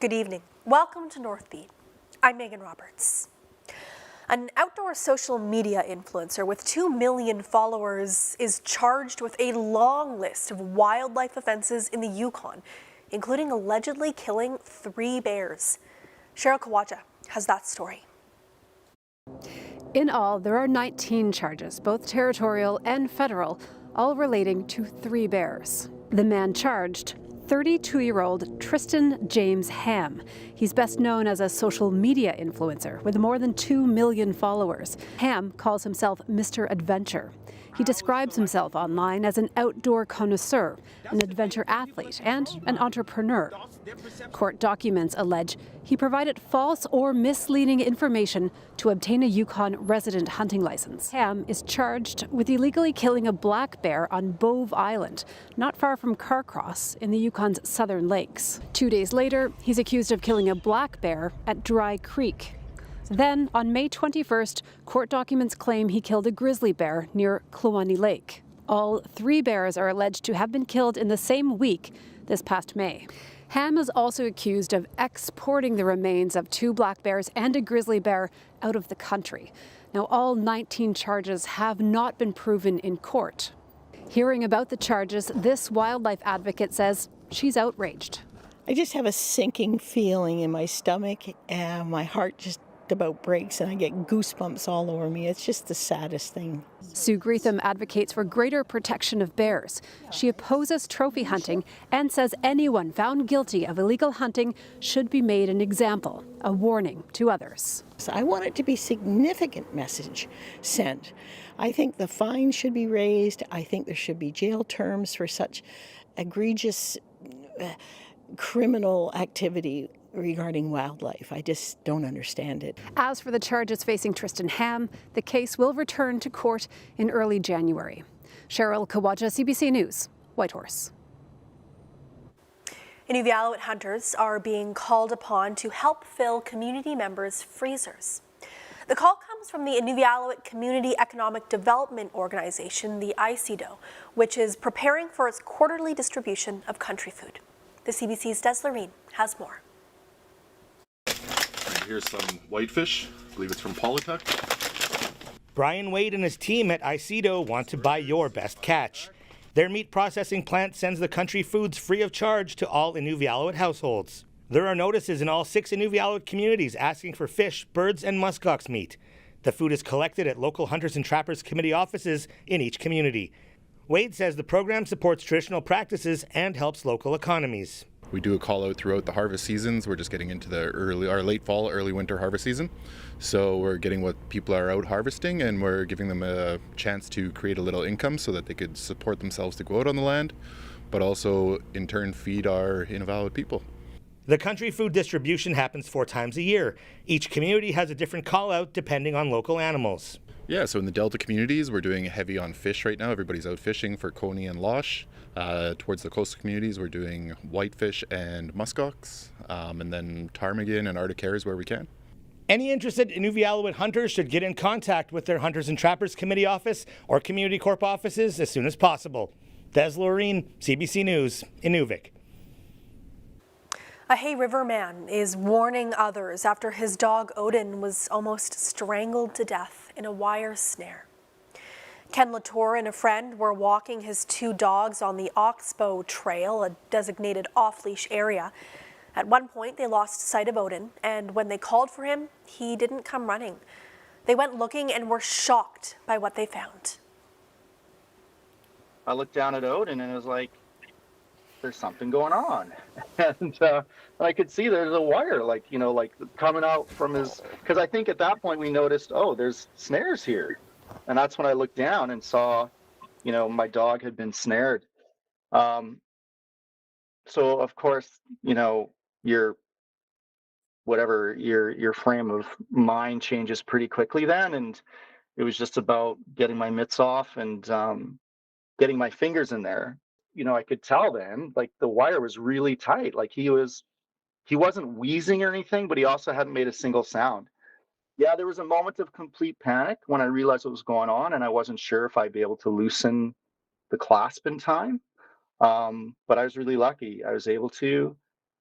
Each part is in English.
Good evening. Welcome to Northbeat. I'm Megan Roberts. An outdoor social media influencer with 2 million followers is charged with a long list of wildlife offenses in the Yukon, including allegedly killing 3 bears. Cheryl Kawaja has that story. In all, there are 19 charges, both territorial and federal, all relating to 3 bears. The man charged, 32-year-old Tristan James Ham. He's best known as a social media influencer with more than 2 million followers. Ham calls himself Mr. Adventure. He describes himself online as an outdoor connoisseur, an adventure athlete, and an entrepreneur. Court documents allege he provided false or misleading information to obtain a Yukon resident hunting license. Ham is charged with illegally killing a black bear on Bove Island, not far from Carcross in the Yukon's southern lakes. 2 days later, he's accused of killing a black bear at Dry Creek. Then, on May 21st, court documents claim he killed a grizzly bear near Kluwani Lake. All 3 bears are alleged to have been killed in the same week, this past May. Ham is also accused of exporting the remains of 2 black bears and a grizzly bear out of the country. Now, all 19 charges have not been proven in court. Hearing about the charges, this wildlife advocate says she's outraged. I just have a sinking feeling in my stomach, and my heart just about breaks, and I get goosebumps all over me. It's just the saddest thing. Sue Greetham advocates for greater protection of bears. She opposes trophy hunting and says anyone found guilty of illegal hunting should be made an example, a warning to others. So I want it to be a significant message sent. I think the fine should be raised. I think there should be jail terms for such egregious criminal activity regarding wildlife. I just don't understand it. As for the charges facing Tristan Ham, the case will return to court in early January. Cheryl Kawaja, CBC News, Whitehorse. Inuvialuit hunters are being called upon to help fill community members' freezers. The call comes from the Inuvialuit Community Economic Development Organization, the ICEDO, which is preparing for its quarterly distribution of country food. The CBC's Des Loreen has more. Here's some whitefish. I believe it's from Polytech. Brian Wade and his team at ICEDO want to buy your best catch. Their meat processing plant sends the country foods free of charge to all Inuvialuit households. There are notices in all 6 Inuvialuit communities asking for fish, birds, and muskox meat. The food is collected at local Hunters and Trappers Committee offices in each community. Wade says the program supports traditional practices and helps local economies. We do a call out throughout the harvest seasons. We're just getting into the late fall, early winter harvest season. So we're getting what people are out harvesting, and we're giving them a chance to create a little income so that they could support themselves to go out on the land, but also in turn feed our Inuvialuit people. The country food distribution happens 4 times a year. Each community has a different call out depending on local animals. Yeah, so in the Delta communities, we're doing heavy on fish right now. Everybody's out fishing for coney and losh. Towards the coastal communities, we're doing whitefish and muskox, and then ptarmigan and arctic hares where we can. Any interested Inuvialuit hunters should get in contact with their Hunters and Trappers Committee office or Community Corp offices as soon as possible. Des Loreen, CBC News, Inuvik. A Hay River man is warning others after his dog Odin was almost strangled to death in a wire snare. Ken Latour and a friend were walking his 2 dogs on the Oxbow Trail, a designated off-leash area. At one point, they lost sight of Odin, and when they called for him, he didn't come running. They went looking and were shocked by what they found. I looked down at Odin and it was like, there's something going on. And I could see there's a wire, like coming out from his, because I think at that point we noticed, oh, there's snares here. And that's when I looked down and saw, my dog had been snared. So of course, your frame of mind changes pretty quickly then. And it was just about getting my mitts off and getting my fingers in there. I could tell then, like the wire was really tight. Like he wasn't wheezing or anything, but he also hadn't made a single sound. Yeah, there was a moment of complete panic when I realized what was going on, and I wasn't sure if I'd be able to loosen the clasp in time. But I was really lucky. I was able to.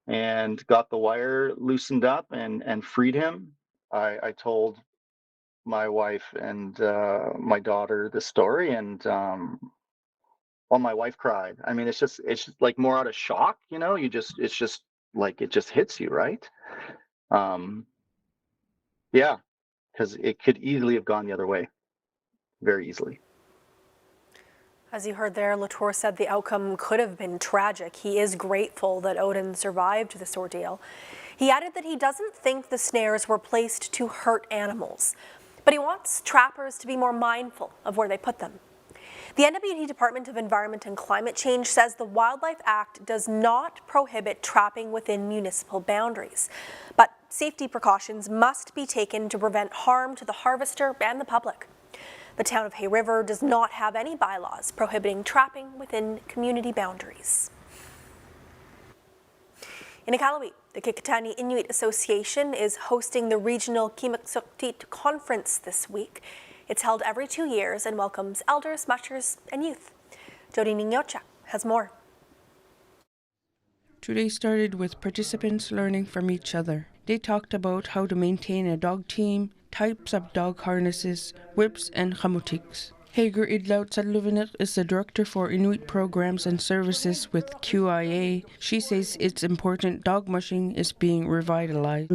and got the wire loosened up and freed him. I told my wife and my daughter the story, and well, my wife cried. I mean, it's just like more out of shock, you know. It's just like it just hits you, right? Um, yeah, because it could easily have gone the other way, very easily. As you heard there, Latour said the outcome could have been tragic. He is grateful that Odin survived this ordeal. He added that he doesn't think the snares were placed to hurt animals, but he wants trappers to be more mindful of where they put them. The NWT Department of Environment and Climate Change says the Wildlife Act does not prohibit trapping within municipal boundaries, but safety precautions must be taken to prevent harm to the harvester and the public. The town of Hay River does not have any bylaws prohibiting trapping within community boundaries. In Iqaluit, the Kikitani Inuit Association is hosting the regional Kimaksuktit conference this week. It's held every 2 years and welcomes elders, mushers, and youth. Jody Ninyocha has more. Today started with participants learning from each other. They talked about how to maintain a dog team, types of dog harnesses, whips, and chamutiks. Hager Idlaut Sadluvinek is the director for Inuit programs and services with QIA. She says it's important dog mushing is being revitalized.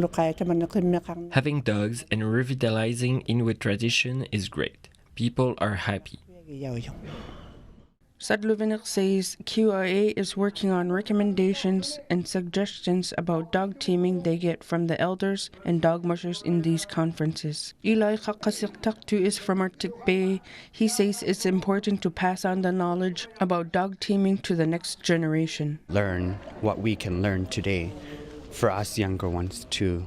Having dogs and revitalizing Inuit tradition is great. People are happy. Sadluvinek says QIA is working on recommendations and suggestions about dog teaming they get from the elders and dog mushers in these conferences. Eli Kakasiqtaktu is from Arctic Bay. He says it's important to pass on the knowledge about dog teaming to the next generation. Learn what we can learn today for us younger ones to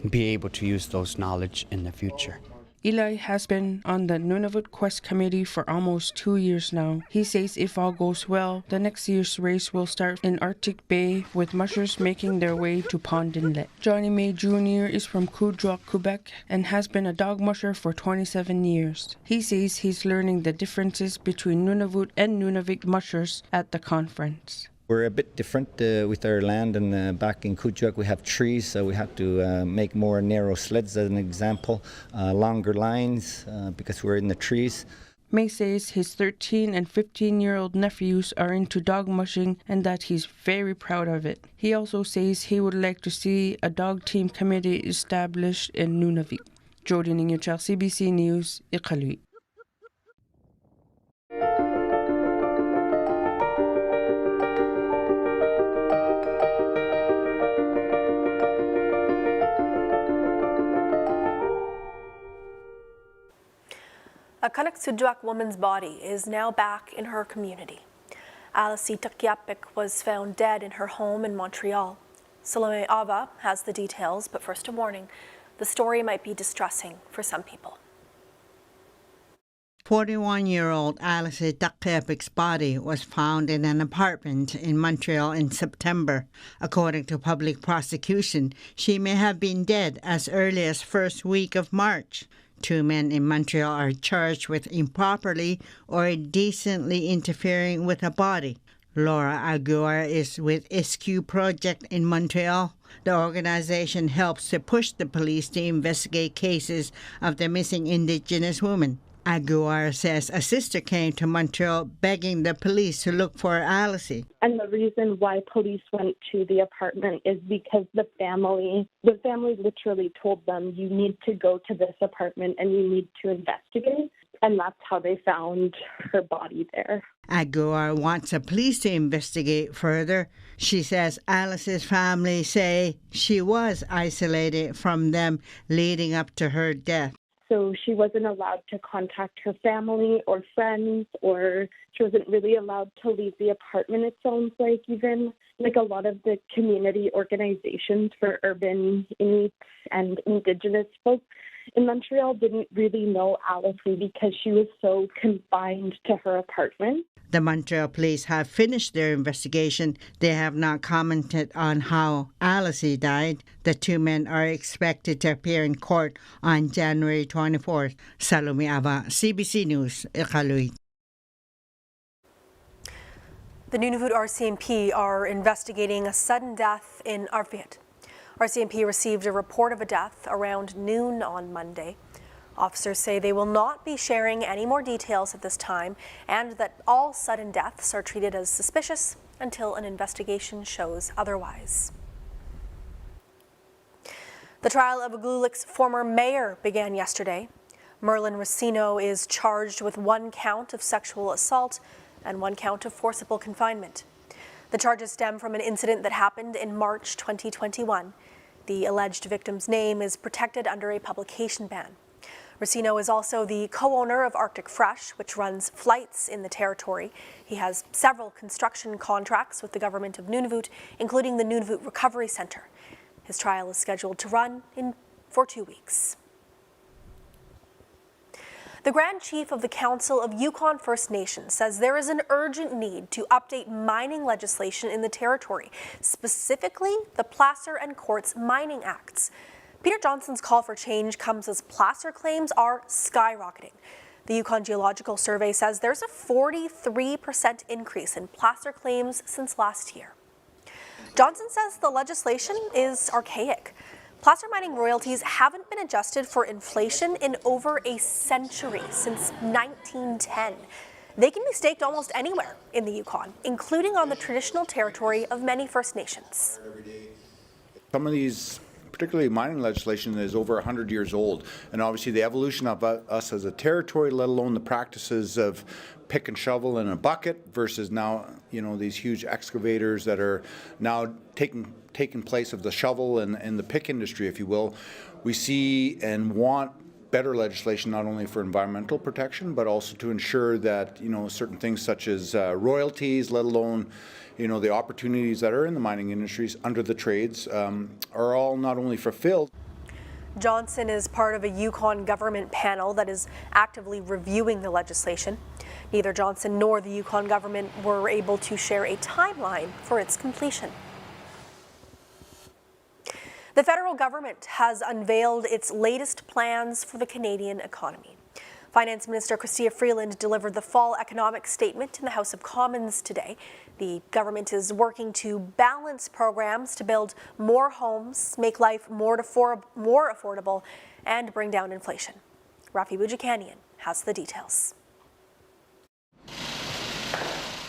be able to use those knowledge in the future. Eli has been on the Nunavut Quest Committee for almost 2 years now. He says if all goes well, the next year's race will start in Arctic Bay with mushers making their way to Pond Inlet. Johnny May Jr. is from Coudrock, Quebec, and has been a dog musher for 27 years. He says he's learning the differences between Nunavut and Nunavik mushers at the conference. We're a bit different with our land, and back in Kuujjuaq we have trees, so we have to make more narrow sleds as an example, longer lines because we're in the trees. May says his 13 and 15-year-old nephews are into dog mushing and that he's very proud of it. He also says he would like to see a dog team committee established in Nunavik. Jody Ningyuchar, CBC News, Iqaluit. A Kanak woman's body is now back in her community. Alice Takyapik was found dead in her home in Montreal. Salome Ava has the details, but first a warning. The story might be distressing for some people. 41-year-old Alice Takyapik's body was found in an apartment in Montreal in September. According to public prosecution, she may have been dead as early as first week of March. 2 men in Montreal are charged with improperly or indecently interfering with a body. Laura Aguirre is with SQ Project in Montreal. The organization helps to push the police to investigate cases of the missing Indigenous woman. Aguirre says a sister came to Montreal begging the police to look for Alice. And the reason why police went to the apartment is because the family literally told them, you need to go to this apartment and you need to investigate. And that's how they found her body there. Aguirre wants the police to investigate further. She says Alice's family say she was isolated from them leading up to her death. So she wasn't allowed to contact her family or friends, or she wasn't really allowed to leave the apartment, it sounds like. Even like a lot of the community organizations for urban Inuit and Indigenous folks in Montreal didn't really know Alice because she was so confined to her apartment. The Montreal police have finished their investigation. They have not commented on how Alice died. The 2 men are expected to appear in court on January 24th. Salome Ava, CBC News, Iqaluit. The Nunavut RCMP are investigating a sudden death in Arviat. RCMP received a report of a death around noon on Monday. Officers say they will not be sharing any more details at this time and that all sudden deaths are treated as suspicious until an investigation shows otherwise. The trial of Iqaluit's former mayor began yesterday. Merlin Racino is charged with 1 count of sexual assault and 1 count of forcible confinement. The charges stem from an incident that happened in March 2021. The alleged victim's name is protected under a publication ban. Racino is also the co-owner of Arctic Fresh, which runs flights in the territory. He has several construction contracts with the government of Nunavut, including the Nunavut Recovery Centre. His trial is scheduled to run for 2 weeks. The Grand Chief of the Council of Yukon First Nations says there is an urgent need to update mining legislation in the territory, specifically the Placer and Quartz Mining Acts. Peter Johnson's call for change comes as placer claims are skyrocketing. The Yukon Geological Survey says there's a 43% increase in placer claims since last year. Johnson says the legislation is archaic. Placer mining royalties haven't been adjusted for inflation in over a century, since 1910. They can be staked almost anywhere in the Yukon, including on the traditional territory of many First Nations. Some of these, particularly mining legislation, is over 100 years old, and obviously the evolution of us as a territory, let alone the practices of pick and shovel in a bucket versus now, these huge excavators that are now taking place of the shovel and the pick industry, if you will. We see and want better legislation not only for environmental protection, but also to ensure that, certain things such as royalties, let alone, the opportunities that are in the mining industries under the trades are all not only fulfilled. Johnson is part of a Yukon government panel that is actively reviewing the legislation. Neither Johnson nor the Yukon government were able to share a timeline for its completion. The federal government has unveiled its latest plans for the Canadian economy. Finance Minister Chrystia Freeland delivered the fall economic statement in the House of Commons today. The government is working to balance programs to build more homes, make life more affordable, and bring down inflation. Rafi Boudjikanian has the details.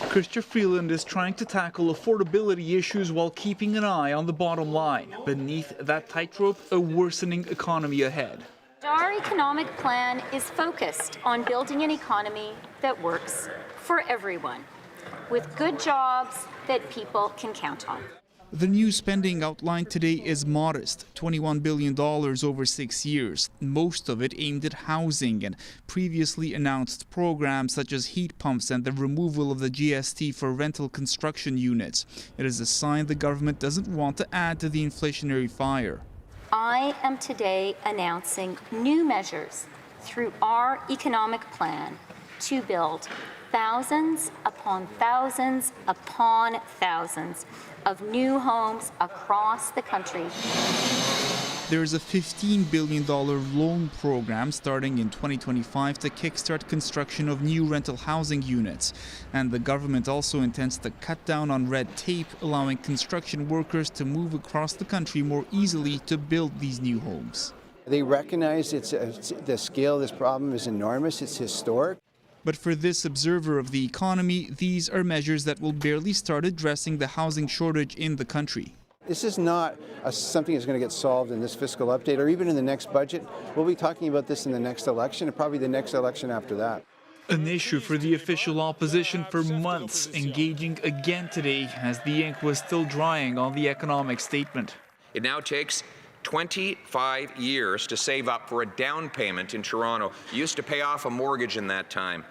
Chrystia Freeland is trying to tackle affordability issues while keeping an eye on the bottom line. Beneath that tightrope, a worsening economy ahead. Our economic plan is focused on building an economy that works for everyone, with good jobs that people can count on. The new spending outlined today is modest, $21 billion over 6 years, most of it aimed at housing and previously announced programs such as heat pumps and the removal of the GST for rental construction units. It is a sign the government doesn't want to add to the inflationary fire. I am today announcing new measures through our economic plan to build thousands upon thousands upon thousands of new homes across the country. There is a $15 billion loan program starting in 2025 to kickstart construction of new rental housing units. And the government also intends to cut down on red tape, allowing construction workers to move across the country more easily to build these new homes. They recognize the scale of this problem is enormous, it's historic. But for this observer of the economy, these are measures that will barely start addressing the housing shortage in the country. This is not something that's going to get solved in this fiscal update or even in the next budget. We'll be talking about this in the next election and probably the next election after that. An issue for the official opposition for months, engaging again today as the ink was still drying on the economic statement. It now takes 25 years to save up for a down payment in Toronto. You used to pay off a mortgage in that time.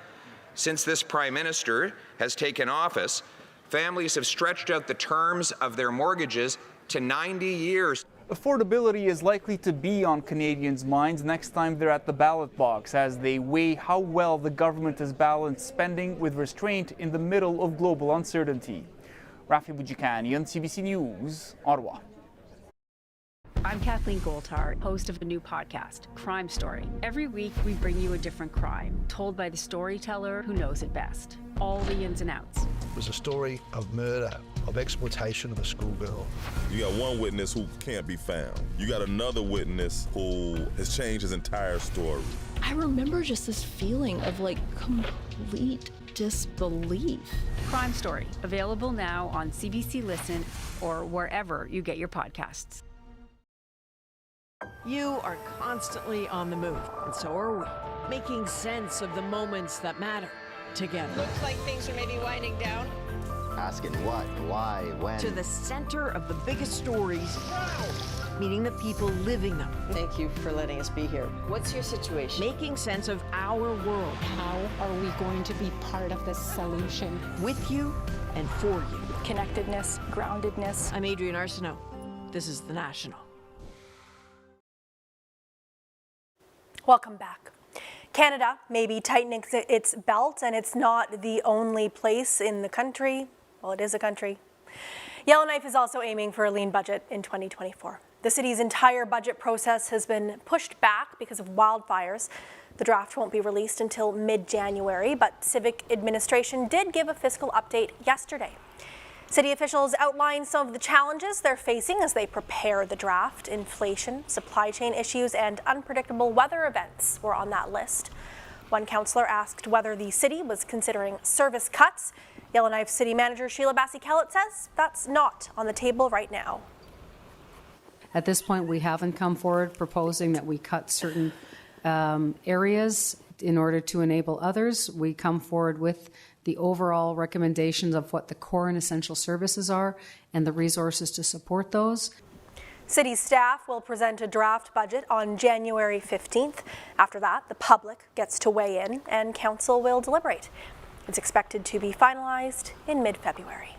Since this Prime Minister has taken office, families have stretched out the terms of their mortgages to 90 years. Affordability is likely to be on Canadians' minds next time they're at the ballot box as they weigh how well the government has balanced spending with restraint in the middle of global uncertainty. Rafi Boudjikanian, CBC News, Ottawa. I'm Kathleen Goldhar, host of the new podcast, Crime Story. Every week, we bring you a different crime, told by the storyteller who knows it best. All the ins and outs. was a story of murder, of exploitation of a schoolgirl. You got one witness who can't be found. You got another witness who has changed his entire story. I remember just this feeling of like complete disbelief. Crime Story, available now on CBC Listen or wherever you get your podcasts. You are constantly on the move, and so are we, making sense of the moments that matter together. Looks like things are maybe winding down. Asking what, why, when. To the center of the biggest stories, meeting the people living them. Thank you for letting us be here. What's your situation? Making sense of our world. How are we going to be part of this solution? With you and for you. Connectedness, groundedness. I'm Adrienne Arsenault. This is The National. Welcome back. Canada may be tightening its belt, and it's not the only place in the country. Well, it is a country. Yellowknife is also aiming for a lean budget in 2024. The city's entire budget process has been pushed back because of wildfires. The draft won't be released until mid-January, but Civic Administration did give a fiscal update yesterday. City officials outlined some of the challenges they're facing as they prepare the draft. Inflation, supply chain issues, and unpredictable weather events were on that list. One councillor asked whether the city was considering service cuts. Yellowknife City Manager Sheila Bassey-Kellett says that's not on the table right now. At this point, we haven't come forward proposing that we cut certain areas in order to enable others. We come forward with the overall recommendations of what the core and essential services are and the resources to support those. City staff will present a draft budget on January 15th. After that, the public gets to weigh in and council will deliberate. It's expected to be finalized in mid-February.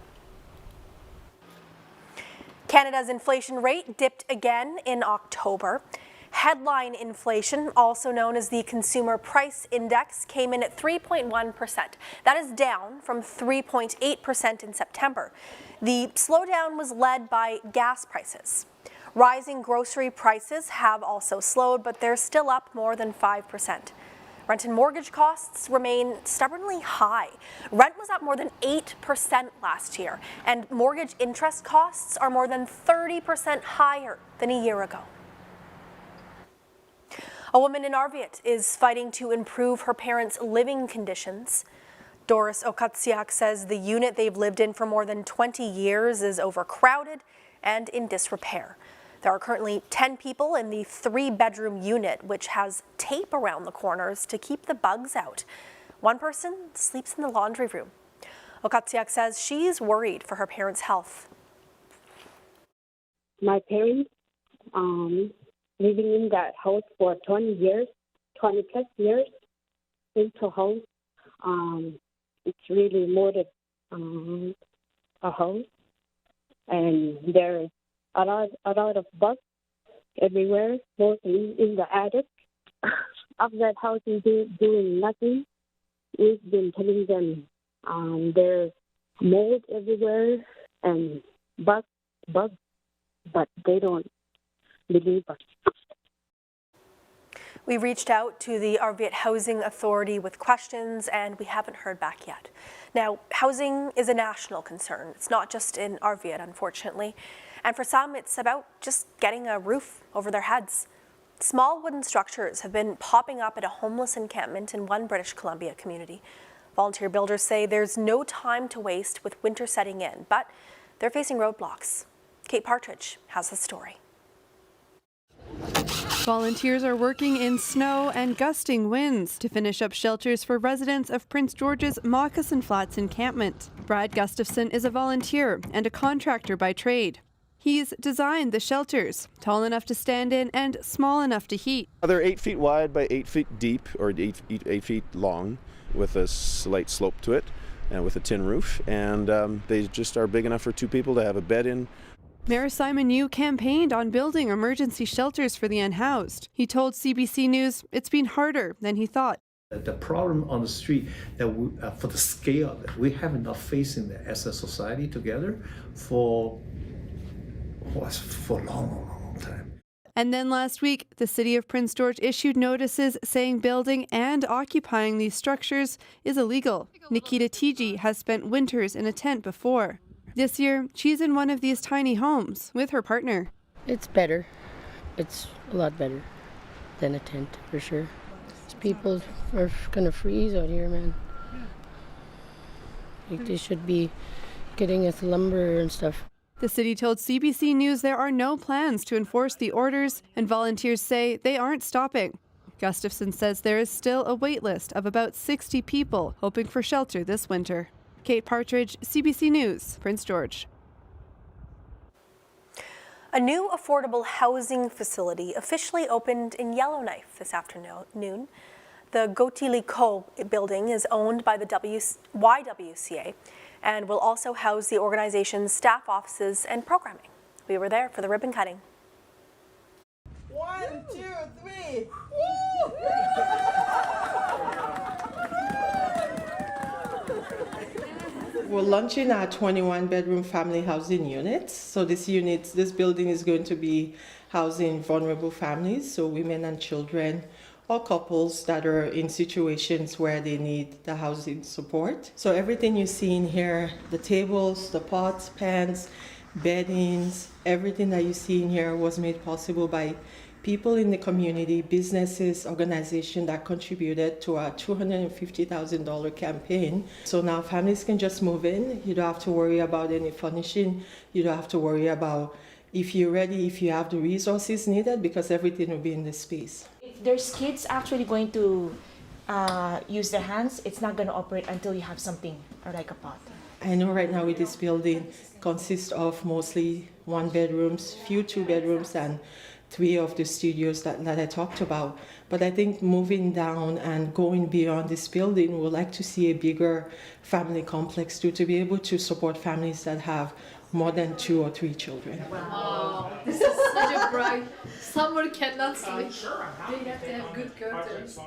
Canada's inflation rate dipped again in October. Headline inflation, also known as the Consumer Price Index, came in at 3.1%. That is down from 3.8% in September. The slowdown was led by gas prices. Rising grocery prices have also slowed, but they're still up more than 5%. Rent and mortgage costs remain stubbornly high. Rent was up more than 8% last year, and mortgage interest costs are more than 30% higher than a year ago. A woman in Arviat is fighting to improve her parents' living conditions. Doris Okatsiak says the unit they've lived in for more than 20 years is overcrowded and in disrepair. There are currently 10 people in the 3-bedroom unit, which has tape around the corners to keep the bugs out. One person sleeps in the laundry room. Okatsiak says she's worried for her parents' health. My parents, living in that house for 20 plus years, into house. It's really more than a house. And there's a lot of bugs everywhere, mostly in the attic. Of that house is doing nothing. We've been telling them there's mold everywhere and bugs, but they don't believe us. We reached out to the Arviat Housing Authority with questions, and we haven't heard back yet. Now, housing is a national concern. It's not just in Arviat, unfortunately. And for some, it's about just getting a roof over their heads. Small wooden structures have been popping up at a homeless encampment in one British Columbia community. Volunteer builders say there's no time to waste with winter setting in, but they're facing roadblocks. Kate Partridge has the story. Volunteers are working in snow and gusting winds to finish up shelters for residents of Prince George's Moccasin Flats encampment. Brad Gustafson is a volunteer and a contractor by trade. He's designed the shelters, tall enough to stand in and small enough to heat. They're 8 feet wide by 8 feet deep, or 8 feet long, with a slight slope to it, and with a tin roof. And they just are big enough for 2 people to have a bed in. Mayor Simon Yu campaigned on building emergency shelters for the unhoused. He told CBC News it's been harder than he thought. The problem on the street, that for the scale of it, we have not facing it as a society together for a long time. And then last week, the city of Prince George issued notices saying building and occupying these structures is illegal. Nikita Tiji has spent winters in a tent before. This year, she's in one of these tiny homes with her partner. It's better. It's a lot better than a tent, for sure. People are gonna freeze out here, man. Like they should be getting us lumber and stuff. The city told CBC News there are no plans to enforce the orders, and volunteers say they aren't stopping. Gustafson says there is still a wait list of about 60 people hoping for shelter this winter. Kate Partridge, CBC News, Prince George. A new affordable housing facility officially opened in Yellowknife this afternoon. The Gotili-Co building is owned by the YWCA and will also house the organization's staff offices and programming. We were there for the ribbon cutting. 1, 2, 3. We're launching our 21-bedroom family housing units. So this building is going to be housing vulnerable families, so women and children, or couples that are in situations where they need the housing support. So everything you see in here, the tables, the pots, pans, beddings, everything that you see in here was made possible by people in the community, businesses, organizations that contributed to our $250,000 campaign. So now families can just move in. You don't have to worry about any furnishing. You don't have to worry about if you're ready, if you have the resources needed, because everything will be in this space. If there's kids actually going to use their hands, it's not going to operate until you have something or like a pot. I know right now with this building consists of mostly 1 bedrooms, few 2 bedrooms, and 3 of the studios that I talked about. But I think moving down and going beyond this building, we'd like to see a bigger family complex to be able to support families that have more than 2 or 3 children. Wow, this is such a bright. Someone cannot sleep. They have to have good curtains.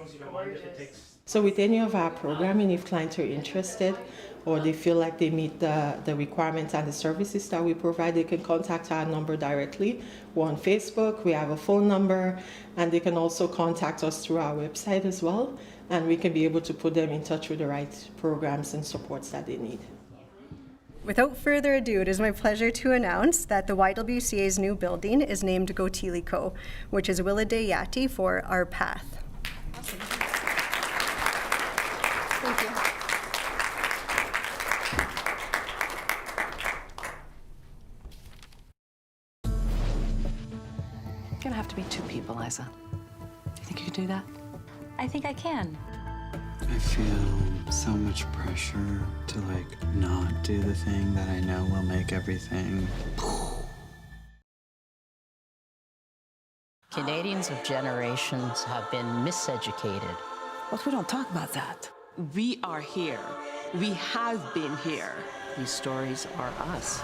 So with any of our programming, if clients are interested or they feel like they meet the requirements and the services that we provide, they can contact our number directly. We're on Facebook, we have a phone number, and they can also contact us through our website as well, and we can be able to put them in touch with the right programs and supports that they need. Without further ado, it is my pleasure to announce that the YWCA's new building is named Gotili-Co, which is Willade Yati for Our Path. Awesome. Thank you. It's gonna have to be 2 people, Liza. Do you think you can do that? I think I can. I feel so much pressure to not do the thing that I know will make everything. Canadians of generations have been miseducated. But we don't talk about that. We are here. We have been here. These stories are us.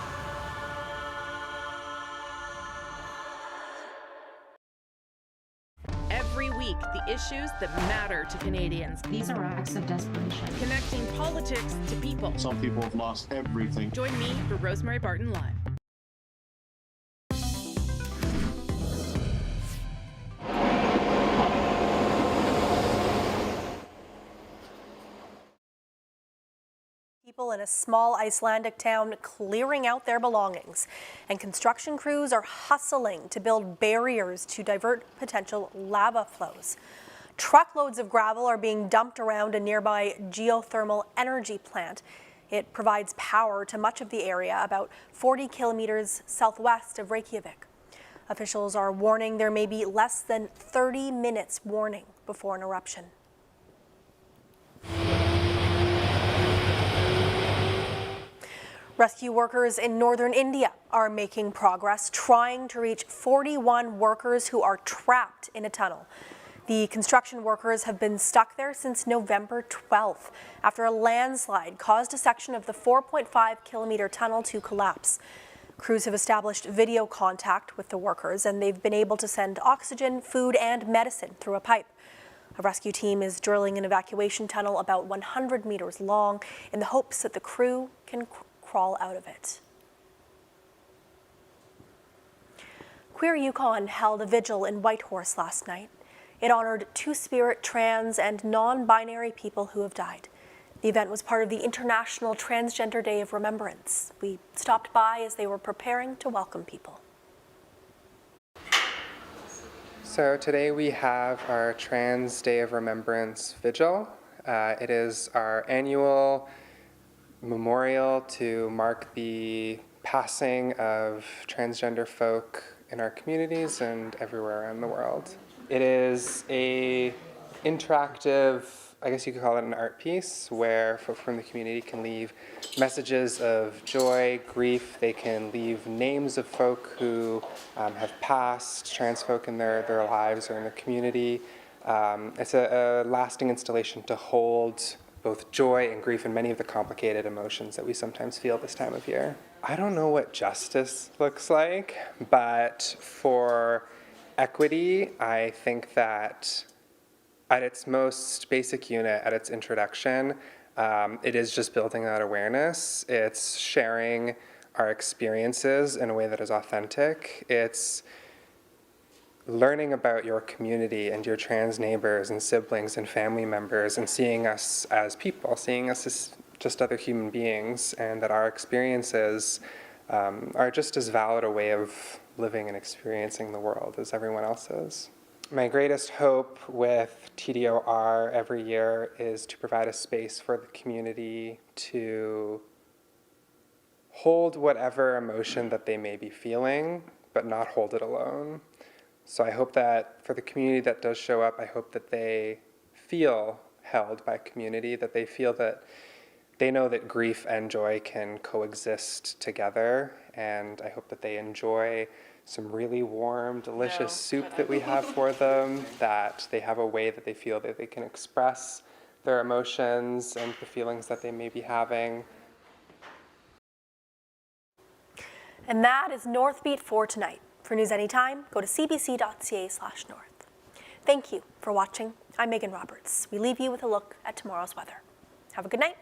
Every week, the issues that matter to Canadians. These are acts of desperation. Connecting politics to people. Some people have lost everything. Join me for Rosemary Barton Live. People in a small Icelandic town clearing out their belongings, and construction crews are hustling to build barriers to divert potential lava flows. Truckloads of gravel are being dumped around a nearby geothermal energy plant. It provides power to much of the area, about 40 kilometers southwest of Reykjavik. Officials are warning there may be less than 30 minutes warning before an eruption. Rescue workers in northern India are making progress, trying to reach 41 workers who are trapped in a tunnel. The construction workers have been stuck there since November 12th after a landslide caused a section of the 4.5-kilometer tunnel to collapse. Crews have established video contact with the workers, and they've been able to send oxygen, food, and medicine through a pipe. A rescue team is drilling an evacuation tunnel about 100 meters long in the hopes that the crew can crawl out of it. Queer Yukon held a vigil in Whitehorse last night. It honored two-spirit, trans, and non-binary people who have died. The event was part of the International Transgender Day of Remembrance. We stopped by as they were preparing to welcome people. So today we have our Trans Day of Remembrance Vigil. It is our annual memorial to mark the passing of transgender folk in our communities and everywhere around the world. It is a interactive, I guess you could call it an art piece, where folk from the community can leave messages of joy, grief. They can leave names of folk who have passed, trans folk in their lives or in their community. It's a lasting installation to hold both joy and grief and many of the complicated emotions that we sometimes feel this time of year. I don't know what justice looks like, but for equity, I think that at its most basic unit, at its introduction, it is just building that awareness. It's sharing our experiences in a way that is authentic. It's learning about your community and your trans neighbors and siblings and family members and seeing us as people, seeing us as just other human beings, and that our experiences are just as valid a way of living and experiencing the world as everyone else's. My greatest hope with TDOR every year is to provide a space for the community to hold whatever emotion that they may be feeling, but not hold it alone. So I hope that for the community that does show up, I hope that they feel held by community, that they feel that they know that grief and joy can coexist together, and I hope that they enjoy some really warm, delicious soup that we have for them, that they have a way that they feel that they can express their emotions and the feelings that they may be having. And that is Northbeat for tonight. For news anytime, go to cbc.ca/north. Thank you for watching. I'm Megan Roberts. We leave you with a look at tomorrow's weather. Have a good night.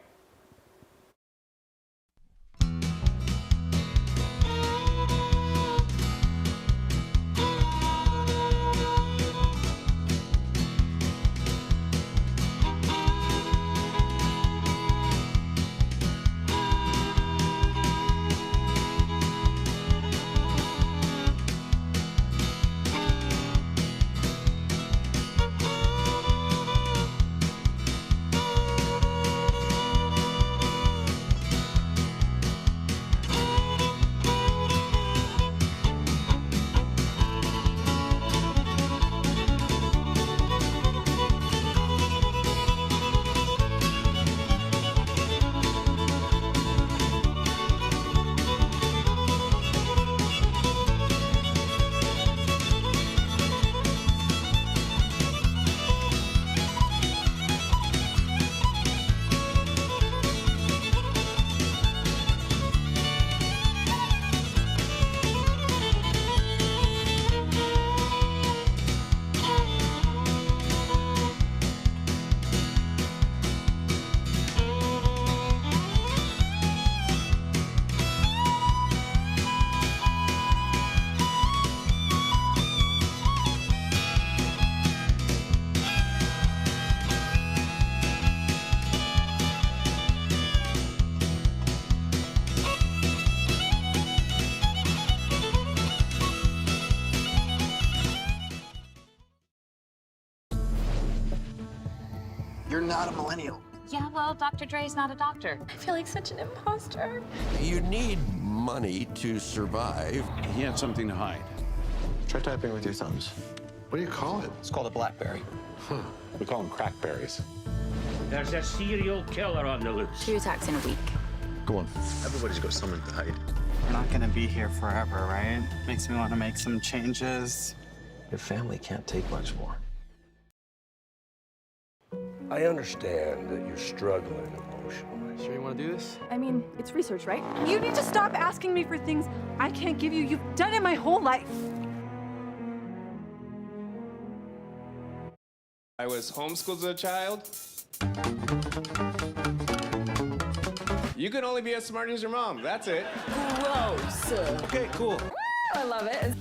You're not a millennial. Yeah, well, Dr. Dre's not a doctor. I feel like such an imposter. You need money to survive. He had something to hide. Try typing with your thumbs. What do you call it? It's called a BlackBerry. Huh. We call them crackberries. There's a serial killer on the loose. 2 attacks in a week. Go on. Everybody's got something to hide. We're not gonna be here forever, right? Makes me want to make some changes. Your family can't take much more. I understand that you're struggling emotionally. Sure you want to do this? I mean, it's research, right? You need to stop asking me for things I can't give you. You've done it my whole life. I was homeschooled as a child. You can only be as smart as your mom. That's it. Gross. Okay, cool. I love it.